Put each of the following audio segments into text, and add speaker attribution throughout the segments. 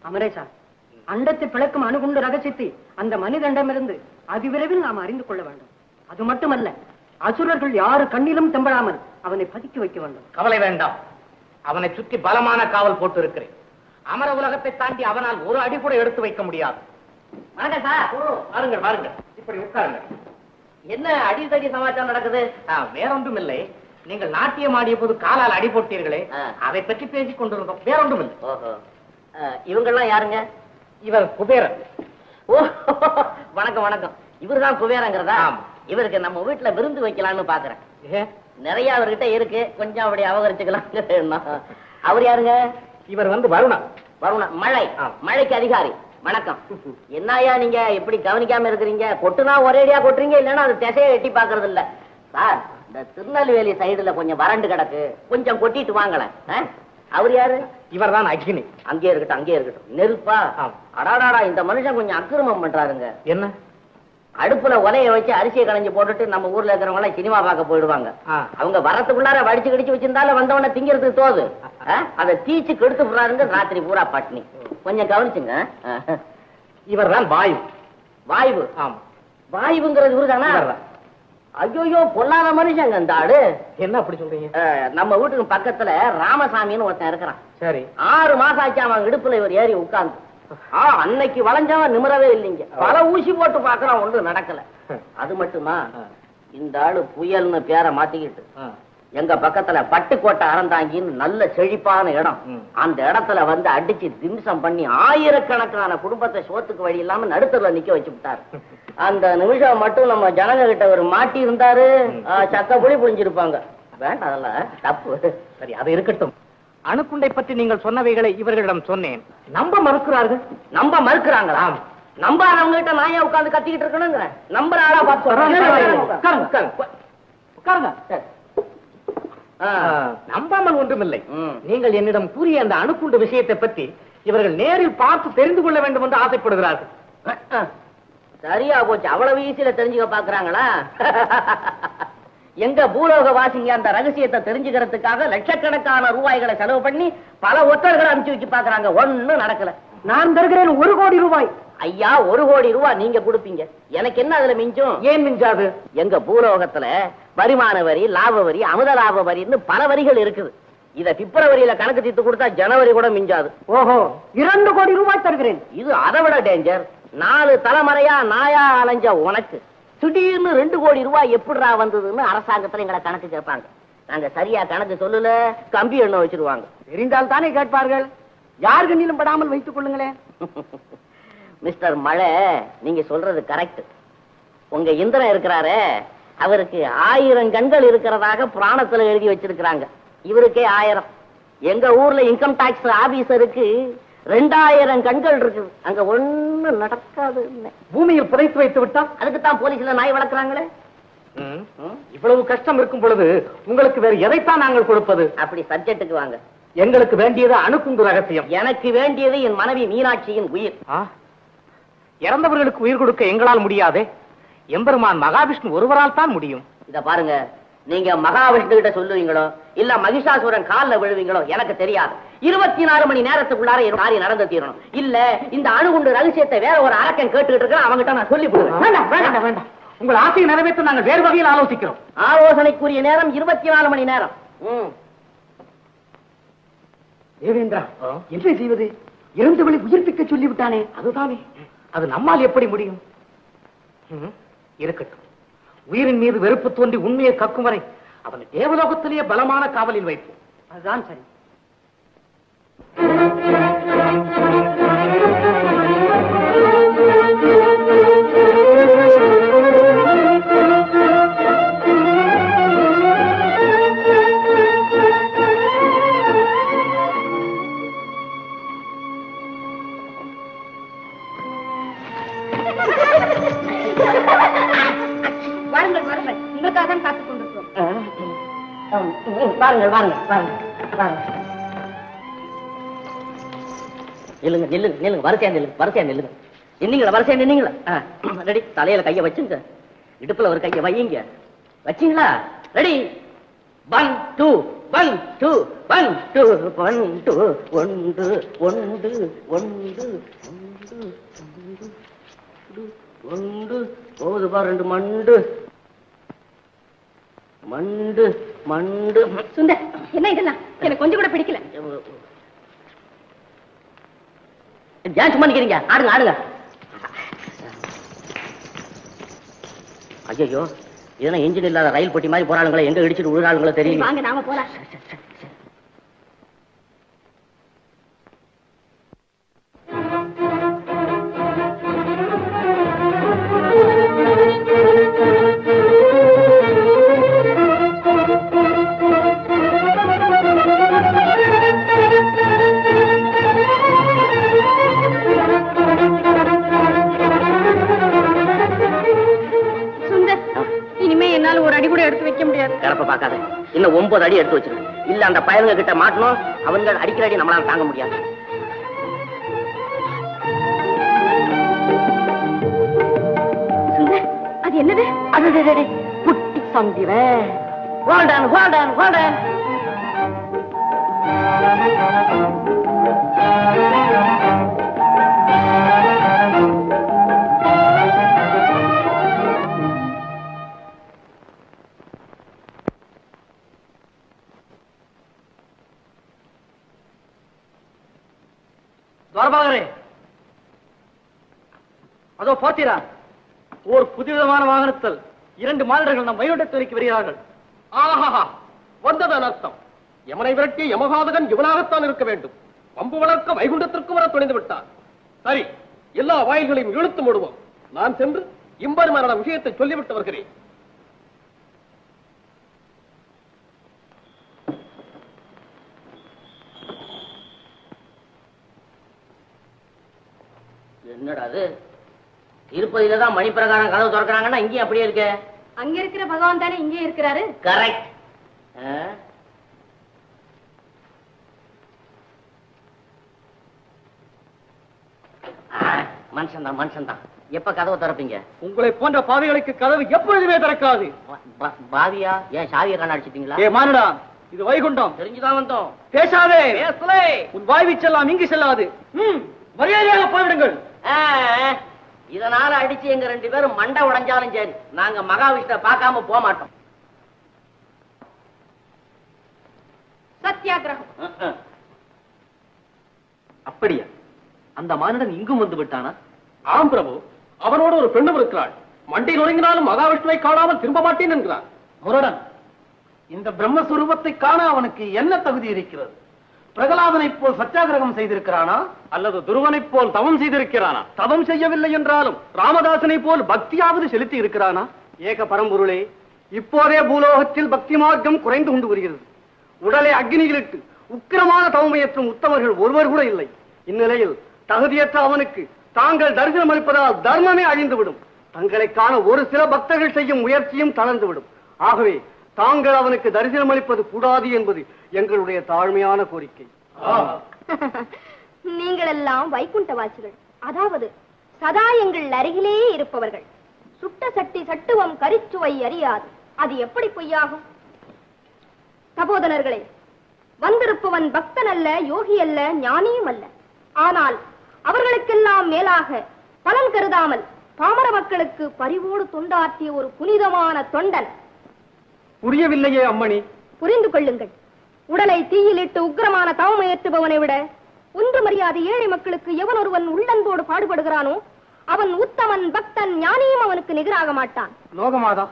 Speaker 1: அமரேசா, அண்டத்தை பிளக்கும் அணுகுண்டு ரகசியத்தை அந்த மனிதனிடமிருந்து அதிவிரைவில் நாம் அறிந்து கொள்ள வேண்டும். அது மட்டுமல்ல, அசுரர்கள் யாரு கண்ணிலும் தெம்படாமல் அவனை பதுக்கி வைக்க வேண்டும்.
Speaker 2: கவலை வேண்டாம், அவனை சுற்றி பலமான காவல் போட்டு இருக்கிறேன். அமர உலகத்தை தாண்டி அவனால் ஒரு அடி கூட எடுத்து வைக்க முடியாது.
Speaker 1: வணக்கம் சார்.
Speaker 2: வாருங்கள் வாருங்கள், இப்படி உட்காருங்கள்.
Speaker 1: என்ன அடிதடி சமாச்சாரம் நடக்குது?
Speaker 2: வேறொன்றும் இல்லை, நீங்கள் நாட்டியம் ஆடிய போது காலால் அடி போட்டீர்களே, அதை பற்றி பேசிக் கொண்டிருந்தோம். வேறொன்றும் இல்லை.
Speaker 1: இவங்கெல்லாம் யாருங்க?
Speaker 2: இவர் குபேரன்.
Speaker 1: ஓ, வணக்கம் வணக்கம். இவர்தான் குபேரங்கிறதா? இவருக்கு நம்ம வீட்டுல விருந்து வைக்கலாம்னு பாக்குறேன். நிறைய அவர்கிட்ட இருக்கு, கொஞ்சம் அப்படி அபகரிச்சுக்கலாம். அவர் யாருங்க?
Speaker 2: இவர் வந்து வருணா.
Speaker 1: வருணா, மழைக்கு அதிகாரி. வணக்கம். என்னையா நீங்க எப்படி கவனிக்காம இருக்கிறீங்க? கொட்டுனா ஒரேடியா கொட்டுறீங்க, இல்லைன்னா அது திசையை எட்டி பாக்குறது இல்ல. சார், இந்த திருநெல்வேலி சைடுல கொஞ்சம் வறண்டு கிடக்கு, கொஞ்சம் கொட்டிட்டு வாங்கலாம். அவர் யாரு?
Speaker 2: இவர் தான் அக்னி.
Speaker 1: அங்கே இருக்கட்டும், அங்கே இருக்கட்டும். நெருப்பா? அடாடாடா, இந்த மனுஷன் கொஞ்சம் அக்கிரமம் பண்றாருங்க.
Speaker 2: என்ன?
Speaker 1: அடுப்புல உலைய வச்சு அரிசியை களைஞ்சு போட்டுட்டு நம்ம ஊர்ல இருக்கிறவங்க எல்லாம் சினிமா பார்க்க போயிடுவாங்க. அவங்க வரத்துக்குள்ளார வடிச்சு கடிச்சு வச்சிருந்தாலும் வந்தவன திங்கிறதுக்கு தோது. அதை தீச்சு கெடுத்து போறாருங்க, ராத்திரி பூரா பட்னி. கொஞ்சம் கவனிச்சுங்க.
Speaker 2: இவர் தான் வாயு.
Speaker 1: வாயு? ஆமா. வாயுங்கிறது இவருதானா? ஐயோ, பொல்லாத மனுஷங்க இந்த ஆளு.
Speaker 2: என்ன அப்படி சொல்றீங்க?
Speaker 1: நம்ம வீட்டுக்கு பக்கத்துல ராமசாமின்னு ஒருத்தன் இருக்கிறான்.
Speaker 2: சரி.
Speaker 1: 6 மாசம் ஆச்சு அவன் இடுப்புல இவர் ஏறி உட்கார்ந்து. அன்னைக்கு வளைஞ்சவன் நிமிரவே இல்லைங்க. பல ஊசி போட்டு பாக்குறான், ஒன்றும் நடக்கல. அது மட்டுமா, இந்த ஆளு புயல்னு பேரை மாத்திக்கிட்டு எங்க பக்கத்துல பட்டுக்கோட்டை அறந்தாங்கின்னு நல்ல செழிப்பான இடம், அந்த இடத்துல வந்து அடிச்சு திம்சம் பண்ணி ஆயிரக்கணக்கான குடும்பத்தை சோத்துக்கு வழி இல்லாம நடுத்தர்ல நிக்க வச்சு விட்டாரு. அந்த நிமிஷம் மட்டும் நம்ம ஜனங்க கிட்ட ஒரு மாட்டி இருந்தாரு, சக்க புளி புரிஞ்சிருப்பாங்க. வேண்டாம், அதெல்லாம் தப்பு.
Speaker 2: சரி, அது இருக்கட்டும். அணுக்குண்டை பற்றி நீங்கள் சொன்னவைகளை இவர்களிடம் சொன்னேன். நம்ப மறுக்கிறார்கள்.
Speaker 1: நம்ப மறுக்கிறாங்களா? நம்பாதவங்க கிட்ட நான் ஏன் உட்கார்ந்து கத்திக்கிட்டு இருக்கணுங்கிற? நம்புற ஆளா பார்த்து
Speaker 2: நம்பாமல் ஒன்றுமில்லை. நீங்கள் என்னிடம் கூறிய அந்த அணுக்குண்டு விஷயத்தை பற்றி இவர்கள் நேரில் பார்த்து தெரிந்து கொள்ள வேண்டும் என்று ஆசைப்படுகிறார்கள்.
Speaker 1: சரியா போச்சு. அவ்வளவு ஈஸியில தெரிஞ்சுக்க பாக்குறாங்களா? எங்க பூலோக வாசிங்க அந்த ரகசியத்தை தெரிஞ்சுக்கிறதுக்காக லட்சக்கணக்கான ரூபாய்களை செலவு பண்ணி பல ஒற்றர்களை அனுப்பிச்சு வச்சு பாக்குறாங்க. ஒண்ணும் நடக்கல. நான் தருகிறேன் 1 கோடி ரூபாய். ஐயா, 1 கோடி ரூபாய் நீங்க கொடுப்பீங்க, எனக்கு என்ன அதுல மிஞ்சும்?
Speaker 2: ஏன் மிஞ்சாது?
Speaker 1: எங்க பூலோகத்துல வருமான வரி, லாப வரி, அமுத லாப வரின்னு பல வரிகள் இருக்குது. இத பிப்ரவரியில கணக்கு தீர்த்து கொடுத்தா ஜனவரி கூட மிஞ்சாது. ஓஹோ, 2 கோடி ரூபாய் தருகிறேன். இது அதை விட டேஞ்சர். 4 தலைமுறையா நாயா அலைஞ்ச உனக்கு திடீர்னு 2 கோடி ரூபாய் எப்படிரா வந்ததுன்னு அரசாங்கத்துல எங்களை கணக்கு கேட்பாங்க. நாங்க சரியா கணக்கு சொல்லல, கம்பி எண்ணெய் வச்சிருவாங்க. தெரிந்தால் தானே கேட்பார்கள். யார் கண்ணிலும் படாமல் வைத்துக் கொள்ளுங்களேன். மிஸ்டர் மழை, நீங்க சொல்றது கரெக்ட். உங்க இந்திரன் இருக்கிறாரு, அவருக்கு 1000 கண்கள் இருக்கிறதாக புராணத்துல எழுதி வச்சிருக்கிறாங்க. இவருக்கே 1000. எங்க ஊர்ல இன்கம் டாக்ஸ் ஆபீசருக்கு 2000 கண்கள் இருக்குது. அங்க ஒண்ணு நடக்காது.
Speaker 2: பூமியில் புதைத்து வைத்து விட்டா
Speaker 1: அதுக்குத்தான் போலீஸ்ல நாய் வளர்க்குறாங்களே.
Speaker 2: இவ்வளவு கஷ்டம் இருக்கும் பொழுது உங்களுக்கு வேற எதைத்தான் நாங்கள் கொடுப்பது?
Speaker 1: அப்படி சப்ஜெக்டுக்கு வாங்க.
Speaker 2: எங்களுக்கு வேண்டியது அணுக்குண்டு ரகசியம்.
Speaker 1: எனக்கு வேண்டியது என் மனைவி மீனாட்சியின் உயிர்.
Speaker 2: இறந்தவர்களுக்கு உயிர் கொடுக்க எங்களால் முடியாதே. எம்பெருமான் மகாவிஷ்ணு ஒருவரால் தான் முடியும்.
Speaker 1: இத பாருங்க, நீங்க மகாவிஷ்ணு கிட்ட சொல்லுவீங்களோ இல்ல மகிஷாசுரன் கால்ல விழுவீங்களோ எனக்கு தெரியாது. 24 மணி நேரத்துக்குள்ளார காரியம் நடந்து தீரணும். இல்ல இந்த அணுகுண்டு ரகசியத்தை வேற ஒரு அரக்கன் கேட்டுக்கிட்டு இருக்க, அவங்கிட்ட நான் சொல்லி போடுவேன்.
Speaker 2: வேண்டாம் வேண்டாம், உங்கள் ஆசையை நிறைவேற்ற நாங்கள் வேறு வகையில் ஆலோசிக்கிறோம்.
Speaker 1: ஆலோசனைக்குரிய நேரம் 24 மணி நேரம்.
Speaker 2: தேவேந்திரா, என்ன செய்வது? இறந்தவளை உயிர்ப்பிக்க சொல்லிவிட்டானே. அதுதானே, அது நம்மால் எப்படி முடியும்? இருக்கட்டும், உயிரின் மீது வெறுப்பு தோன்றி உண்மையை கக்கும் வரை அவனை தேவலோகத்திலேயே பலமான காவலில் வைப்போம். அதுதான் சரி.
Speaker 1: வாருங்கள் வாருங்கள், உங்களுக்காக தான் காத்துக் கொண்டிருக்கிறோம். வாருங்கள் வாருங்கள் வாருங்கள். நில்லுங்க நில்லுங்க நில்லுங்க, வரிசையா நில்லுங்க, வரிசையா நில்லுங்க. நின்னீங்களா? வரிசையா நின்னீங்களா? ரெடி. தலையில கைய வச்சுங்க, இடுப்புல ஒரு கைய வையுங்க. வச்சீங்களா? ரெடி. 1 2 1 2 1 2 1 2 ஒன்று ஒன்று ஒன்று ஒன்று போகுது பாரு 2 மண்டு மண்டு மண்டு.
Speaker 3: சுந்தர், என்ன இதெல்லாம்? எனக்கு கொஞ்சம் கூட பிடிக்கல.
Speaker 1: ஏன் சும்மா நிக்கிறீங்க? ஆடுங்க ஆடுங்க. ஐயோ, இதெல்லாம் இன்ஜின் இல்லாத ரயில் பெட்டி மாதிரி போறாளுங்களே, எங்க இடிச்சிட்டு விழுறாளுங்களோ தெரியும்.
Speaker 3: வாங்க நாம போலாம்.
Speaker 1: இன்னும் 9 அடி எடுத்து வச்சிருக்கு. இல்ல அந்த பயலுங்க கிட்ட மாட்டணும், அவங்க அடிக்கிற அடி நம்மளால தாங்க முடியாது.
Speaker 3: அது என்னது?
Speaker 1: அடடடடே, குட்டி சந்திர. Hold on hold on hold on.
Speaker 2: அதோ பாத்தீரா, ஒரு புதுவிதமான வாகனத்தில் 2 மாதர்கள் நம் வைகுண்டத்துறைக்கு வருகிறார்கள்.
Speaker 4: ஆஹா, வந்ததன் அர்த்தம் யமனை விரட்டிய யமகாதகன் இவனாகத்தான் இருக்க வேண்டும். பம்பு வளர்க்க வைகுண்டத்திற்கு வர துணிந்து விட்டார். சரி, எல்லா வாயில்களையும் இழுத்து மூடுவோம். நான் சென்று இம்பெருமானான விஷயத்தை சொல்லிவிட்டு வருகிறேன்.
Speaker 1: என்னடா அது? திருப்பதியில தான் மணி பிரகாரம் கதவு திறக்கிறாங்கன்னா இங்கேயும் அப்படியே இருக்க.
Speaker 3: அங்க இருக்கிற பகவான் தானே இங்கே இருக்கிறாரு.
Speaker 1: கரெக்ட். மனுஷன் தான் மனுஷன் தான். எப்ப கதவை திறப்பீங்க?
Speaker 2: உங்களை போன்ற பாவிகளுக்கு கதவு எப்பொழுதுமே திறக்காது.
Speaker 1: பாவியா? ஏன் சாவியை கண்ணாடிச்சிட்டீங்களா?
Speaker 2: ஏ மானுடா, இது வைகுண்டம்.
Speaker 1: தெரிஞ்சுதான் வந்தோம்.
Speaker 2: பேசாதே,
Speaker 1: பேசலே.
Speaker 2: உன் வாய்வி செல்லாம் இங்கு செல்லாது. மரியாதையாக போய்விடுங்கள்.
Speaker 1: இதனால அடிச்சு எங்க 2 பேரும் மண்டை உடைஞ்சாலும் சரி, நாங்க மகாவிஷ்ணு பார்க்காம போக மாட்டோம்.
Speaker 3: சத்தியாகிரகம்.
Speaker 2: அப்படியா? அந்த மானிடன் இங்கும் வந்து விட்டானா?
Speaker 4: ஆம் பிரபு, அவனோடு ஒரு பெண்ணும் இருக்கிறாள். மண்டை நுழைங்கினாலும் மகாவிஷ்ணுவை காணாமல் திரும்ப மாட்டேன் என்கிறார்.
Speaker 2: முரடன், இந்த பிரம்மஸ்வரூபத்தை காண அவனுக்கு என்ன தகுதி இருக்கிறது? பிரகலாதனை போல் சத்தியாகிரகம் செய்திருக்கிறானா, அல்லது துருவனை போல் தவம் செய்திருக்கிறானா? தவம் செய்யவில்லை என்றாலும் ராமதாசனை போல் பக்தியாவது செலுத்தி இருக்கிறானா? ஏக பரம்பொருளே, இப்போதே பூலோகத்தில் பக்தி மார்க்கம் குறைந்து கொண்டு வருகிறது. உடலை அக்னியிலிட்டு உக்கிரமான தவமையற்றும் உத்தமர்கள் ஒருவர் கூட இல்லை. இந்நிலையில் தகுதியற்ற அவனுக்கு தாங்கள் தரிசனம் அளிப்பதால் தர்மமே அழிந்துவிடும். தங்களை காண ஒரு சில பக்தர்கள் செய்யும் முயற்சியும் தளர்ந்துவிடும். ஆகவே தாங்கள் அவனுக்கு தரிசனம் அளிப்பது கூடாது என்பது எங்களுடைய தாழ்மையான கோரிக்கை.
Speaker 3: நீங்கள் எல்லாம் வைகுண்டவாசிகள், அதாவது சதா எங்கள் அருகிலே இருப்பவர்கள். சுட்ட சட்டி சட்டுவம் கரிச்சுவை அறியாது, அது எப்படி பொய்யாகும்? சகோதரர்களே, வந்திருப்பவன் பக்தன் அல்ல, யோகி அல்ல, ஞானியும் அல்ல. ஆனால் அவர்களுக்கெல்லாம் மேலாக பலன் கருதாமல் பாமர மக்களுக்கு பரிவோடு தொண்டாற்றிய ஒரு புனிதமான தொண்டன்.
Speaker 2: புரியவில்லையே அம்மணி.
Speaker 3: புரிந்து கொள்ளுங்கள். உடலை தீயிலிட்டு உக்கிரமான தவமையற்றுபவனை விட ஒன்று மரியாதை ஏழை மக்களுக்கு எவன் ஒருவன் உள்ளன்போடு பாடுபடுகிறானோ அவன் உத்தமன், பக்தன், ஞானியும் அவனுக்கு நிகராக மாட்டான்.
Speaker 2: லோகமாதா,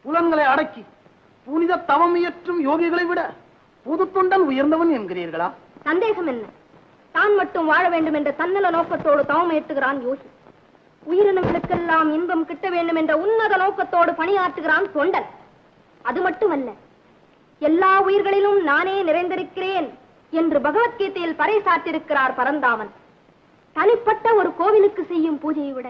Speaker 2: புலன்களை அடக்கி புனித தவம் இயற்றும் யோகிகளை விட புது தொண்டன் உயர்ந்தவன் என்கிறீர்களா?
Speaker 3: சந்தேகம் என்ன? தான் மட்டும் வாழ வேண்டும் என்ற தன்னல நோக்கத்தோடு தவம் ஏற்றுகிறான் யோகி. உயிரினங்களுக்கெல்லாம் இன்பம் கிட்ட வேண்டும் என்ற உன்னத நோக்கத்தோடு பணியாற்றுகிறான் தொண்டன். அது மட்டுமல்ல, எல்லா உயிர்களிலும் நானே நிறைந்திருக்கிறேன் என்று பகவத்கீதையில் பறைசாற்றிருக்கிறார் பரந்தாமன். தனிப்பட்ட ஒரு கோவிலுக்கு செய்யும் பூஜையை விட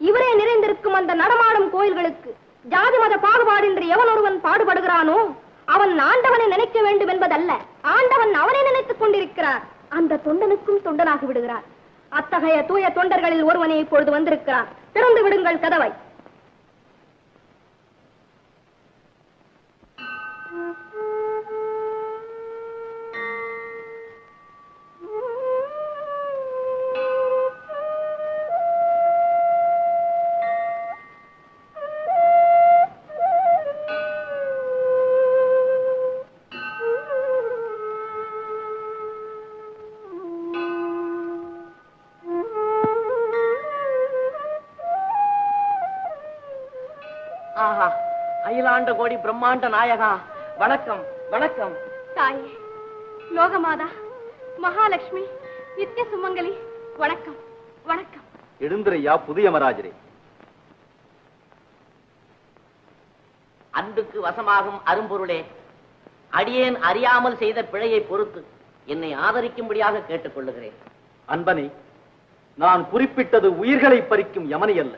Speaker 3: இவரே நிறைந்திருக்கும் அந்த நடமாடும் கோயில்களுக்கு ஜாதி மத பாகுபாடின்றி எவன் ஒருவன் பாடுபடுகிறானோ அவன் ஆண்டவனை நினைக்க வேண்டும் என்பதல்ல, ஆண்டவன் அவனை நினைத்துக் கொண்டிருக்கிறார். அந்த தொண்டனுக்கும் தொண்டனாகி விடுகிறார். அத்தகைய தூய தொண்டர்களில் ஒருவனே இப்பொழுது வந்திருக்கிறார். திறந்து விடுங்கள் கதவை.
Speaker 1: அகிலாண்ட கோடி பிரம்மாண்ட நாயகா, வணக்கம் வணக்கம்.
Speaker 3: தாயே, லோகமாதா, மகாலட்சுமி, நித்திய சுமங்கலி, வணக்கம் வணக்கம்.
Speaker 2: எழுந்திரையா புதிய மராஜரே.
Speaker 1: அன்புக்கு வசமாகும் அரும்பொருளே, அடியேன் அறியாமல் செய்த பிழையை பொறுத்து என்னை ஆதரிக்கும்படியாக கேட்டுக் கொள்ளுகிறேன்.
Speaker 2: அன்பனே, நான் குறிப்பிட்டது உயிர்களை பறிக்கும் யமனை அல்ல,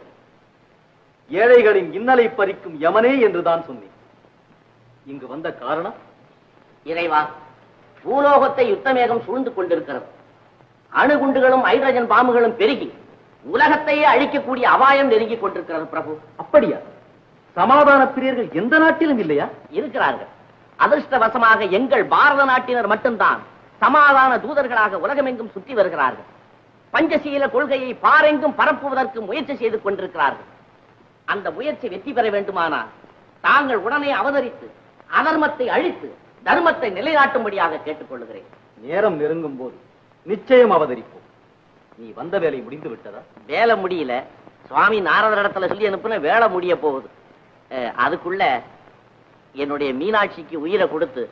Speaker 2: ஏழைகளின் இன்னலை பறிக்கும் யமனே என்றுதான் சொன்னேன். இங்கு வந்த காரணம்?
Speaker 1: இறைவா, பூலோகத்தை யுத்தமேகம் சூழ்ந்து கொண்டிருக்கிறது. அணுகுண்டுகளும் ஹைட்ரஜன் பாம்புகளும் பெருகி உலகத்தையே அழிக்கக்கூடிய அபாயம் நெருங்கிக் கொண்டிருக்கிறது பிரபு.
Speaker 2: அப்படியா? சமாதான பிரியர்கள் எந்த நாட்டிலும் இல்லையா?
Speaker 1: இருக்கிறார்கள். அதிர்ஷ்டவசமாக எங்கள் பாரத நாட்டினர் மட்டும்தான் சமாதான தூதர்களாக உலகமெங்கும் சுற்றி வருகிறார்கள். பஞ்சசீல கொள்கையை பாரெங்கும் பரப்புவதற்கு முயற்சி செய்து கொண்டிருக்கிறார்கள். அந்த முயற்சி வெற்றி பெற வேண்டுமானால் தாங்கள் உடனே அவதரித்து அதர்மத்தை அழித்து தர்மத்தை நிலைநாட்டும்படியாக கேட்டுக் கொள்ளுகிறேன்.
Speaker 2: நேரம் நெருங்கும் போது நிச்சயம் அவதரிப்போம். நீ வந்த வேலை முடிந்து விட்டதா?
Speaker 1: வேலை முடியல. சுவாமி நாரதரிடத்துல சொல்லி அனுப்புன வேலை முடிய போகுது. அதுக்குள்ள என்னுடைய மீனாட்சிக்கு உயிரை கொடுத்து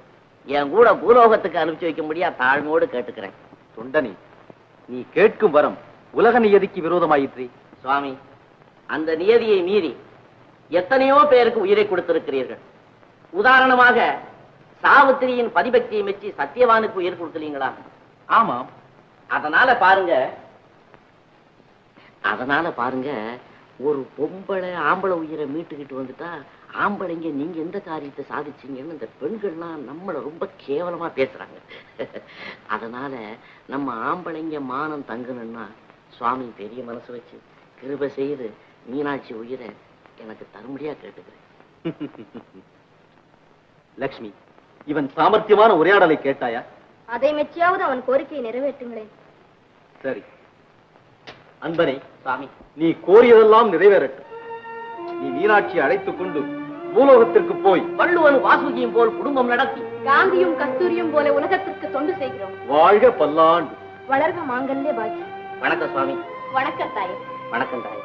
Speaker 1: என் கூட பூலோகத்துக்கு அனுப்பிச்சு வைக்க முடியா தாழ்மையோடு கேட்டுக்கிறேன்.
Speaker 2: தொண்டனே, நீ கேட்கும் வரம் உலக நியதிக்கு விரோதமாயிற்று.
Speaker 1: சுவாமி, அந்த நியதியை மீறி எத்தனையோ பேருக்கு உயிரை கொடுத்திருக்கிறீர்கள். உதாரணமாக சாவித்திரியின் பதிபக்தியை மெச்சி சத்தியவானுக்கு உயிர் கொடுக்கலீங்களா?
Speaker 2: ஆமாம்.
Speaker 1: அதனால பாருங்க ஒரு பொம்பளை ஆம்பளை உயிரை மீட்டுக்கிட்டு வந்துட்டா, ஆம்பளைங்க நீங்க எந்த காரியத்தை சாதிச்சீங்கன்னு இந்த பெண்கள்லாம் நம்மளை ரொம்ப கேவலமா பேசுறாங்க. அதனால நம்ம ஆம்பளைங்க மானம் தங்கணும்னா சுவாமி பெரிய மனசு வச்சு கிருபை செய்து மீனாட்சி உயிரை எனக்கு தரும்படியா கேட்டுக்கிறேன்.
Speaker 2: லக்ஷ்மி, இவன் சாமர்த்தியமான உரையாடலை கேட்டாயா?
Speaker 3: அதை மெச்சியாவது அவன் கோரிக்கையை நிறைவேற்றுங்களேன்.
Speaker 2: சரி அன்பனே,
Speaker 1: சுவாமி,
Speaker 2: நீ கோரியதெல்லாம் நிறைவேறட்டும். நீ மீனாட்சியை அழைத்துக் கொண்டு பூலோகத்திற்கு போய்
Speaker 1: வள்ளுவன் வாசுகியும் போல் குடும்பம் நடத்தி
Speaker 3: காந்தியும் கஸ்தூரியும் போல உலகத்திற்கு தொண்டு செய்கிறோம்.
Speaker 2: வாழ்க பல்லாண்டு.
Speaker 3: வளர்க மாங்கல்ய பாக்கி.
Speaker 1: வணக்கம் சுவாமி.
Speaker 3: வணக்கம் தாயே.
Speaker 1: வணக்கம் தாயே.